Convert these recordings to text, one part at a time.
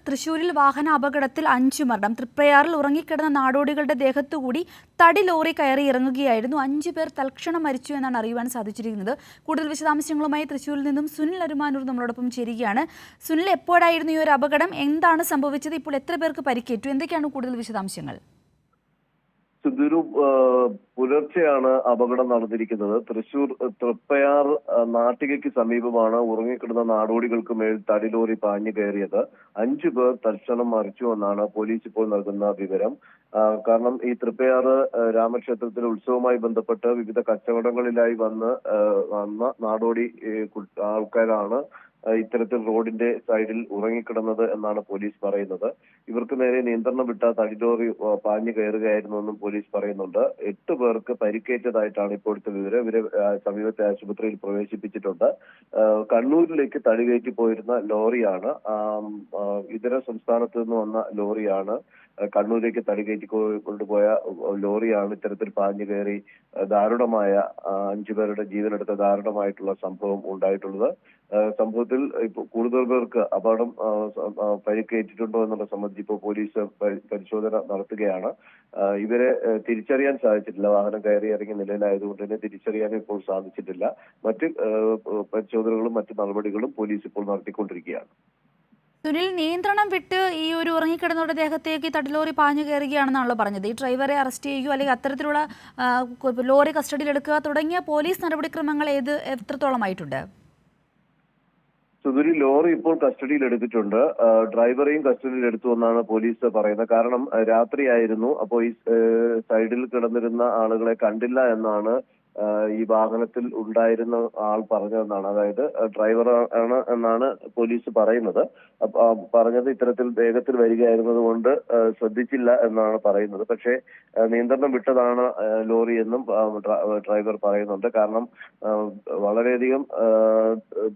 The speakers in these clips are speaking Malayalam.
തൃശൂരിൽ വാഹന അപകടത്തിൽ 5 മരണം. തൃപ്രയാറിൽ ഉറങ്ങിക്കിടന്ന നാടോടികളുടെ ദേഹത്തുകൂടി തടി ലോറി കയറി ഇറങ്ങുകയായിരുന്നു. 5 പേർ തൽക്ഷണം മരിച്ചു എന്നാണ് അറിയുവാൻ സാധിച്ചിരിക്കുന്നത്. കൂടുതൽ വിശദാംശങ്ങളുമായി തൃശൂരിൽ നിന്നും സുനിൽ അരുമാനൂർ നമ്മളോടൊപ്പം ചേരുകയാണ്. സുനിൽ, എപ്പോഴായിരുന്നു ഈ ഒരു അപകടം? എന്താണ് സംഭവിച്ചത്? ഇപ്പോൾ എത്ര പേർക്ക് പരിക്കേറ്റു? എന്തൊക്കെയാണ് കൂടുതൽ വിശദാംശങ്ങൾ? ഇതൊരു പുലർച്ചെയാണ് അപകടം നടന്നിരിക്കുന്നത്. തൃശൂർ തൃപ്പയാർ നാട്ടികയ്ക്ക് സമീപമാണ് ഉറങ്ങിക്കിടന്ന നാടോടികൾക്ക് മേൽ തടി ലോറി പാഞ്ഞു കയറിയത്. 5 പേർ തൽക്ഷണം മരിച്ചു എന്നാണ് പോലീസ് ഇപ്പോൾ നൽകുന്ന വിവരം. കാരണം ഈ തൃപ്പയാർ രാമക്ഷേത്രത്തിലെ ഉത്സവവുമായി ബന്ധപ്പെട്ട് വിവിധ കച്ചവടങ്ങളിലായി വന്ന നാടോടി ആൾക്കാരാണ് ഇത്തരത്തിൽ റോഡിന്റെ സൈഡിൽ ഉറങ്ങിക്കിടന്നത് എന്നാണ് പോലീസ് പറയുന്നത്. ഇവർക്ക് നേരെ നിയന്ത്രണം വിട്ട തടിലോറി പാഞ്ഞു കയറുകയായിരുന്നു എന്നും പോലീസ് പറയുന്നുണ്ട്. 8 പേർക്ക് പരിക്കേറ്റതായിട്ടാണ് ഇപ്പോഴത്തെ വിവരം. ഇവരെ സമീപത്തെ ആശുപത്രിയിൽ പ്രവേശിപ്പിച്ചിട്ടുണ്ട്. കണ്ണൂരിലേക്ക് തടി കയറ്റി പോയിരുന്ന ലോറിയാണ്, ഇതര സംസ്ഥാനത്ത് നിന്ന് വന്ന ലോറിയാണ്. കണ്ണൂരിലേക്ക് തടി കയറ്റി കൊണ്ടുപോയ ലോറിയാണ് ഇത്തരത്തിൽ പാഞ്ഞു കയറി ദാരുണമായ 5 പേരുടെ ജീവനെടുത്ത ദാരുണമായിട്ടുള്ള സംഭവം ഉണ്ടായിട്ടുള്ളത്. സംഭവത്തിൽ ഇപ്പോൾ കൂടുതൽ പേർക്ക് അപകടം പരിക്കേറ്റിട്ടുണ്ടോ എന്നുള്ള സംബന്ധിച്ച് ഇപ്പോൾ പോലീസ് പരിശോധന നടത്തുകയാണ്. ഇവരെ തിരിച്ചറിയാൻ സാധിച്ചിട്ടില്ല. വാഹനം കയറി ഇറങ്ങിയ നിലയിലായതുകൊണ്ട് തന്നെ തിരിച്ചറിയാനും ഇപ്പോൾ സാധിച്ചിട്ടില്ല. മറ്റ് പരിശോധനകളും മറ്റ് നടപടികളും പോലീസ് ഇപ്പോൾ നടത്തിക്കൊണ്ടിരിക്കുകയാണ്. സുനിൽ, നിയന്ത്രണം വിട്ട് ഈ ഒരു ഉറങ്ങിക്കിടന്നവരുടെ ദേഹത്തേക്ക് തടിലോറി പാഞ്ഞു കയറുകയാണെന്നാണല്ലോ പറഞ്ഞത്. ഈ ഡ്രൈവറെ അറസ്റ്റ് ചെയ്യുകയോ അല്ലെങ്കിൽ അത്തരത്തിലുള്ള ലോറി കസ്റ്റഡിയിലെടുക്കുക തുടങ്ങിയ പോലീസ് നടപടിക്രമങ്ങൾ എത്രത്തോളമായിട്ടുണ്ട്? സുധുരി, ലോറി ഇപ്പോൾ കസ്റ്റഡിയിൽ എടുത്തിട്ടുണ്ട്. ഡ്രൈവറെയും കസ്റ്റഡിയിൽ എടുത്തു എന്നാണ് പോലീസ് പറയുന്നത്. കാരണം രാത്രിയായിരുന്നു. അപ്പോൾ ഈ സൈഡിൽ കിടന്നിരുന്ന ആളുകളെ കണ്ടില്ല എന്നാണ് ഈ വാഹനത്തിൽ ഉണ്ടായിരുന്ന ആൾ പറഞ്ഞതെന്നാണ്. അതായത് ഡ്രൈവർ ആണ് എന്നാണ് പോലീസ് പറയുന്നത്. പറഞ്ഞത് ഇത്തരത്തിൽ വേഗത്തിൽ വരികയായിരുന്നത് കൊണ്ട് ശ്രദ്ധിച്ചില്ല എന്നാണ് പറയുന്നത്. പക്ഷേ നിയന്ത്രണം വിട്ടതാണ് ലോറി എന്നും ഡ്രൈവർ പറയുന്നുണ്ട്. കാരണം വളരെയധികം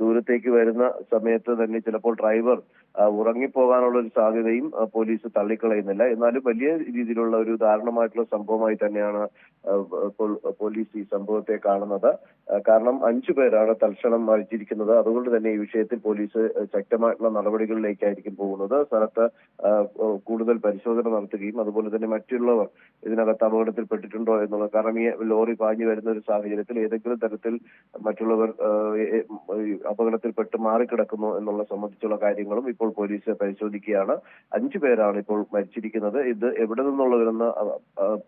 ദൂരത്തേക്ക് വരുന്ന സമയത്ത് തന്നെ ചിലപ്പോൾ ഡ്രൈവർ ഉറങ്ങിപ്പോകാനുള്ള ഒരു സാധ്യതയും പോലീസ് തള്ളിക്കളയുന്നില്ല. എന്നാലും വലിയ രീതിയിലുള്ള ഒരു ദാരുണമായിട്ടുള്ള സംഭവമായി തന്നെയാണ് പോലീസ് ഈ സംഭവത്തെ കാണുന്നത്. കാരണം 5 പേരാണ് തൽക്ഷണം മരിച്ചിരിക്കുന്നത്. അതുകൊണ്ട് തന്നെ ഈ വിഷയത്തിൽ പോലീസ് ശക്തമായിട്ടുള്ള നടപടികളിലേക്കായിരിക്കും പോകുന്നത്. സ്ഥലത്ത് കൂടുതൽ പരിശോധന നടത്തുകയും അതുപോലെ തന്നെ മറ്റുള്ളവർ ഇതിനകത്ത് അപകടത്തിൽപ്പെട്ടിട്ടുണ്ടോ എന്നുള്ളത്. കാരണം ഈ ലോറി പാഞ്ഞു വരുന്ന ഒരു സാഹചര്യത്തിൽ ഏതെങ്കിലും തരത്തിൽ മറ്റുള്ളവർ അപകടത്തിൽപ്പെട്ട് മാറിക്കിടക്കുന്നു എന്നുള്ള സംബന്ധിച്ചുള്ള കാര്യങ്ങളും ഇപ്പോൾ പോലീസ് പരിശോധിക്കുകയാണ്. 5 പേരാണ് ഇപ്പോൾ മരിച്ചിരിക്കുന്നത്. ഇത് എവിടെ നിന്നുള്ളവരെന്ന്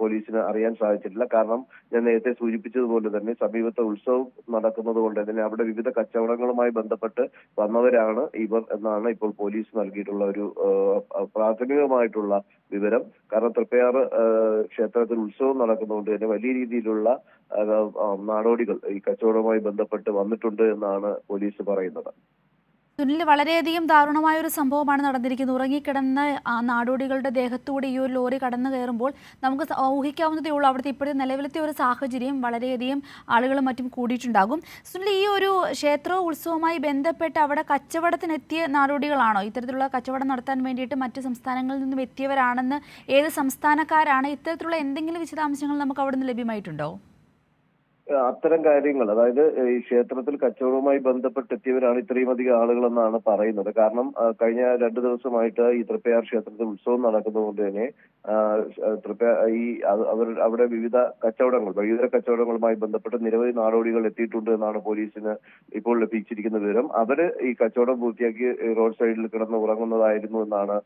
പോലീസിന് അറിയാൻ സാധിച്ചിട്ടില്ല. കാരണം ഞാൻ നേരത്തെ സൂചിപ്പിച്ചതുപോലെ തന്നെ സമീപത്തെ ഉത്സവം നടക്കുന്നത് കൊണ്ട് തന്നെ അവിടെ വിവിധ കച്ചവടങ്ങളുമായി ബന്ധപ്പെട്ട് വന്നവരാണ് ഇവർ എന്നാണ് ഇപ്പോൾ പോലീസ് നൽകിയിട്ടുള്ള ഒരു പ്രാഥമികമായിട്ടുള്ള വിവരം. കാരണം തൃപ്പയാർ ക്ഷേത്രത്തിൽ ഉത്സവം നടക്കുന്നതുകൊണ്ട് തന്നെ വലിയ രീതിയിലുള്ള നാടോടികൾ ഈ കച്ചവടവുമായി ബന്ധപ്പെട്ട് വന്നിട്ടുണ്ട് എന്നാണ് പോലീസ് പറയുന്നത്. സുനിൽ, വളരെയധികം ദാരുണമായ ഒരു സംഭവമാണ് നടന്നിരിക്കുന്നത്. ഉറങ്ങിക്കിടന്ന നാടോടികളുടെ ദേഹത്തൂടെ ഈ ഒരു ലോറി കടന്നു കയറുമ്പോൾ നമുക്ക് ഊഹിക്കാവുന്നതേ ഉള്ളൂ അവിടുത്തെ ഇപ്പോഴത്തെ നിലവിലത്തെ ഒരു സാഹചര്യം. വളരെയധികം ആളുകളും മറ്റും കൂടിയിട്ടുണ്ടാകും. സുനിൽ, ഈ ഒരു ക്ഷേത്ര ഉത്സവവുമായി ബന്ധപ്പെട്ട് അവിടെ കച്ചവടത്തിനെത്തിയ നാടോടികളാണോ? ഇത്തരത്തിലുള്ള കച്ചവടം നടത്താൻ വേണ്ടിയിട്ട് മറ്റ് സംസ്ഥാനങ്ങളിൽ നിന്നും എത്തിയവരാണെന്ന് ഏത് സംസ്ഥാനക്കാരാണ്? ഇത്തരത്തിലുള്ള എന്തെങ്കിലും വിശദാംശങ്ങൾ നമുക്ക് അവിടെ നിന്ന് ലഭ്യമായിട്ടുണ്ടോ? അത്തരം കാര്യങ്ങൾ, അതായത് ഈ ക്ഷേത്രത്തിൽ കച്ചവടവുമായി ബന്ധപ്പെട്ടെത്തിയവരാണ് ഇത്രയും അധികം ആളുകളെന്നാണ് പറയുന്നത്. കാരണം കഴിഞ്ഞ 2 ദിവസമായിട്ട് ഈ തൃപ്പയാർ ക്ഷേത്രത്തിൽ ഉത്സവം നടക്കുന്നതുകൊണ്ട് തന്നെ അവിടെ വിവിധ വഴിയോര കച്ചവടങ്ങളുമായി ബന്ധപ്പെട്ട് നിരവധി നാടോടികൾ എത്തിയിട്ടുണ്ട് എന്നാണ് പോലീസിന് ഇപ്പോൾ ലഭിച്ചിരിക്കുന്ന വിവരം. അവര് ഈ കച്ചവടം പൂർത്തിയാക്കി റോഡ് സൈഡിൽ കിടന്ന് ഉറങ്ങുന്നതായിരുന്നു എന്നാണ്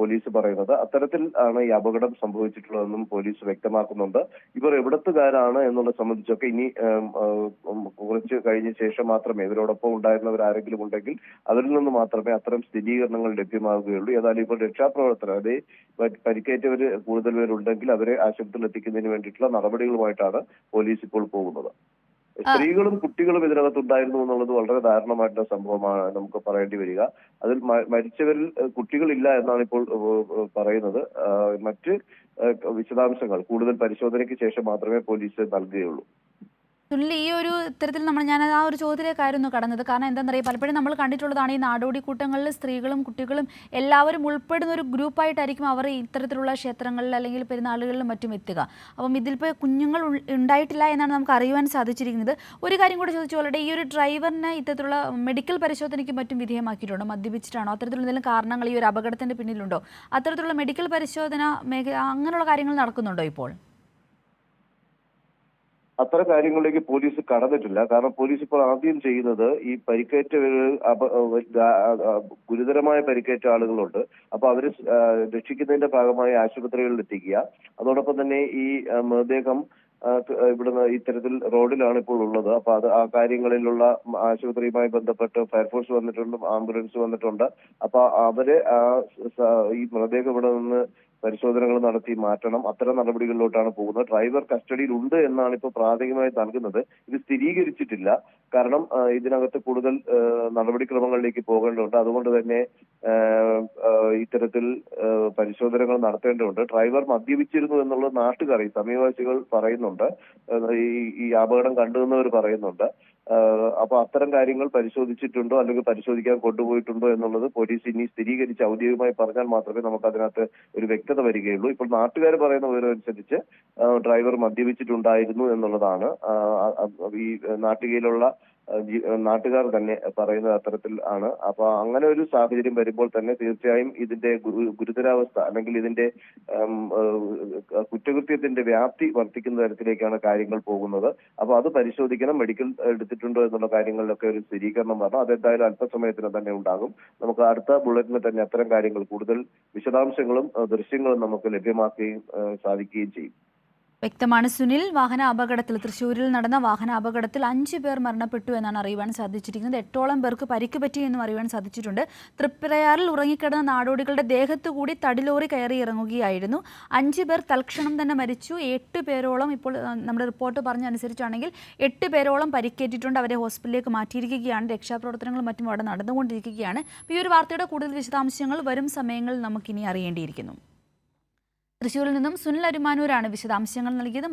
പോലീസ് പറയുന്നത്. അത്തരത്തിൽ ആണ് ഈ അപകടം സംഭവിച്ചിട്ടുള്ളതെന്നും പോലീസ് വ്യക്തമാക്കുന്നുണ്ട്. ഇവർ എവിടത്തുകാരാണ് എന്നുള്ള സംബന്ധിച്ചൊക്കെ ഇനി കുറച്ച് കഴിഞ്ഞ ശേഷം മാത്രമേ ഇവരോടൊപ്പം ഉണ്ടായിരുന്നവർ ആരെങ്കിലും ഉണ്ടെങ്കിൽ അവരിൽ നിന്ന് മാത്രമേ അത്തരം സ്ഥിരീകരണങ്ങൾ ലഭ്യമാവുകയുള്ളൂ. ഏതായാലും ഇപ്പോൾ രക്ഷാപ്രവർത്തനം, അതായത് പരിക്കേറ്റവര് കൂടുതൽ പേരുണ്ടെങ്കിൽ അവരെ ആശുപത്രിയിൽ എത്തിക്കുന്നതിന് വേണ്ടിയിട്ടുള്ള നടപടികളുമായിട്ടാണ് പോലീസ് ഇപ്പോൾ പോകുന്നത്. സ്ത്രീകളും കുട്ടികളും ഇതിനകത്തുണ്ടായിരുന്നു എന്നുള്ളത് വളരെ ദാരുണമായിട്ടുള്ള സംഭവമാണ് നമുക്ക് പറയേണ്ടി വരിക. അതിൽ മരിച്ചവരിൽ കുട്ടികളില്ല എന്നാണ് ഇപ്പോൾ പറയുന്നത്. മറ്റ് വിശദാംശങ്ങൾ കൂടുതൽ പരിശോധനയ്ക്ക് ശേഷം മാത്രമേ പോലീസ് നൽകുകയുള്ളൂ. സുനിൽ, ഈ ഒരു ഇത്തരത്തിൽ ഞാൻ ആ ഒരു ചോദ്യത്തിലേക്കായിരുന്നു കടന്നത്. കാരണം എന്താണെന്നറിയാം, പലപ്പോഴും നമ്മൾ കണ്ടിട്ടുള്ളതാണ് ഈ നാടോടി കൂട്ടങ്ങളിൽ സ്ത്രീകളും കുട്ടികളും എല്ലാവരും ഉൾപ്പെടുന്ന ഒരു ഗ്രൂപ്പായിട്ടായിരിക്കും അവർ ഇത്തരത്തിലുള്ള ക്ഷേത്രങ്ങളിൽ അല്ലെങ്കിൽ പെരുന്നാളുകളിലും മറ്റും എത്തുക. അപ്പം ഇതിലിപ്പോൾ കുഞ്ഞുങ്ങൾ ഉണ്ടായിട്ടില്ല എന്നാണ് നമുക്ക് അറിയുവാൻ സാധിച്ചിരിക്കുന്നത്. ഒരു കാര്യം കൂടി ചോദിച്ചോളട്ടെ, ഈ ഒരു ഡ്രൈവറിനെ ഇത്തരത്തിലുള്ള മെഡിക്കൽ പരിശോധനയ്ക്ക് മറ്റും വിധേയമാക്കിയിട്ടുണ്ടോ? മദ്യപിച്ചിട്ടാണോ? അത്തരത്തിലുള്ള എന്തെങ്കിലും കാരണങ്ങൾ ഈ ഒരു അപകടത്തിൻ്റെ പിന്നിലുണ്ടോ? അത്തരത്തിലുള്ള മെഡിക്കൽ പരിശോധന അങ്ങനെയുള്ള കാര്യങ്ങൾ നടക്കുന്നുണ്ടോ ഇപ്പോൾ? അത്തരം കാര്യങ്ങളിലേക്ക് പോലീസ് കടന്നിട്ടില്ല. കാരണം പോലീസ് ഇപ്പോൾ ആദ്യം ചെയ്യുന്നത് ഈ ഗുരുതരമായ പരിക്കേറ്റ ആളുകളുണ്ട്. അപ്പൊ അവര് രക്ഷിക്കുന്നതിന്റെ ഭാഗമായി ആശുപത്രികളിൽ എത്തിക്കുക. അതോടൊപ്പം തന്നെ ഈ മൃതദേഹം ഇവിടുന്ന് ഇത്തരത്തിൽ റോഡിലാണ് ഇപ്പോൾ ഉള്ളത്. അപ്പൊ ആ കാര്യങ്ങളിലുള്ള ആശുപത്രിയുമായി ബന്ധപ്പെട്ട് ഫയർഫോഴ്സ് വന്നിട്ടുണ്ട്, ആംബുലൻസ് വന്നിട്ടുണ്ട്. അപ്പൊ അവര് ഈ മൃതദേഹം ഇവിടെ നിന്ന് പരിശോധനകൾ നടത്തി മാറ്റണം. അത്തരം നടപടികളിലോട്ടാണ് പോകുന്നത്. ഡ്രൈവർ കസ്റ്റഡിയിൽ ഉണ്ട് എന്നാണ് ഇപ്പോൾ പ്രാഥമികമായി നൽകുന്നത്. ഇത് സ്ഥിരീകരിച്ചിട്ടില്ല. കാരണം ഇതിനകത്ത് കൂടുതൽ നടപടിക്രമങ്ങളിലേക്ക് പോകേണ്ടതുണ്ട്. അതുകൊണ്ട് തന്നെ ഇത്തരത്തിൽ പരിശോധനകൾ നടത്തേണ്ടതുണ്ട്. ഡ്രൈവർ മദ്യപിച്ചിരുന്നു എന്നുള്ളത് നാട്ടുകാർ, ഈ സമീപവാസികൾ പറയുന്നുണ്ട്. ഈ അപകടം കണ്ടുവന്നവർ പറയുന്നുണ്ട്. അപ്പൊ അത്തരം കാര്യങ്ങൾ പരിശോധിച്ചിട്ടുണ്ടോ അല്ലെങ്കിൽ പരിശോധിക്കാൻ കൊണ്ടുപോയിട്ടുണ്ടോ എന്നുള്ളത് പോലീസ് ഇനി സ്ഥിരീകരിച്ച് ഔദ്യോഗികമായി പറഞ്ഞാൽ മാത്രമേ നമുക്ക് അതിനകത്ത് ഒരു വ്യക്തത വരികയുള്ളൂ. ഇപ്പോൾ നാട്ടുകാർ പറയുന്ന വിവരം അനുസരിച്ച് ഡ്രൈവർ മദ്യപിച്ചിട്ടുണ്ടായിരുന്നു എന്നുള്ളതാണ്. ഈ നാട്ടികയിലുള്ള നാട്ടുകാർ തന്നെ പറയുന്നത് അത്തരത്തിൽ ആണ്. അപ്പൊ അങ്ങനെ ഒരു സാഹചര്യം വരുമ്പോൾ തന്നെ തീർച്ചയായും ഇതിന്റെ ഗുരുതരാവസ്ഥ അല്ലെങ്കിൽ ഇതിന്റെ കുറ്റകൃത്യത്തിന്റെ വ്യാപ്തി വർദ്ധിക്കുന്ന തരത്തിലേക്കാണ് കാര്യങ്ങൾ പോകുന്നത്. അപ്പൊ അത് പരിശോധിക്കണം. മെഡിക്കൽ എടുത്തിട്ടുണ്ടോ എന്നുള്ള കാര്യങ്ങളിലൊക്കെ ഒരു സ്ഥിരീകരണം വരണം. അതെന്തായാലും അല്പസമയത്തിന് തന്നെ ഉണ്ടാകും. നമുക്ക് അടുത്ത ബുള്ളറ്റിന് തന്നെ അത്തരം കാര്യങ്ങൾ കൂടുതൽ വിശദാംശങ്ങളും ദൃശ്യങ്ങളും നമുക്ക് ലഭ്യമാക്കുകയും സാധിക്കുകയും ചെയ്യും. വ്യക്തമാണ് സുനിൽ. വാഹന അപകടത്തിൽ, തൃശ്ശൂരിൽ നടന്ന വാഹന അപകടത്തിൽ 5 പേർ മരണപ്പെട്ടു എന്നാണ് അറിയുവാൻ സാധിച്ചിരിക്കുന്നത്. 8ഓളം പേർക്ക് പരിക്ക് പറ്റി എന്നും അറിയുവാൻ സാധിച്ചിട്ടുണ്ട്. തൃപ്രയാറിൽ ഉറങ്ങിക്കിടന്ന നാടോടികളുടെ ദേഹത്തു കൂടി തടിലോറി കയറി ഇറങ്ങുകയായിരുന്നു. 5 പേർ തൽക്ഷണം തന്നെ മരിച്ചു. 8 പേരോളം, ഇപ്പോൾ നമ്മുടെ റിപ്പോർട്ട് പറഞ്ഞ അനുസരിച്ചാണെങ്കിൽ 8 പേരോളം പരിക്കേറ്റിട്ടുണ്ട്. അവരെ ഹോസ്പിറ്റലിലേക്ക് മാറ്റിയിരിക്കുകയാണ്. രക്ഷാപ്രവർത്തനങ്ങളും മറ്റും അവിടെ നടന്നുകൊണ്ടിരിക്കുകയാണ്. ഈ ഒരു വാർത്തയുടെ കൂടുതൽ വിശദാംശങ്ങൾ വരും സമയങ്ങളിൽ നമുക്കിനി അറിയേണ്ടിയിരിക്കുന്നു. തൃശ്ശൂരിൽ നിന്നും സുനിൽ അരുമാനൂരാണ് വിശദാംശങ്ങൾ നൽകിയത്.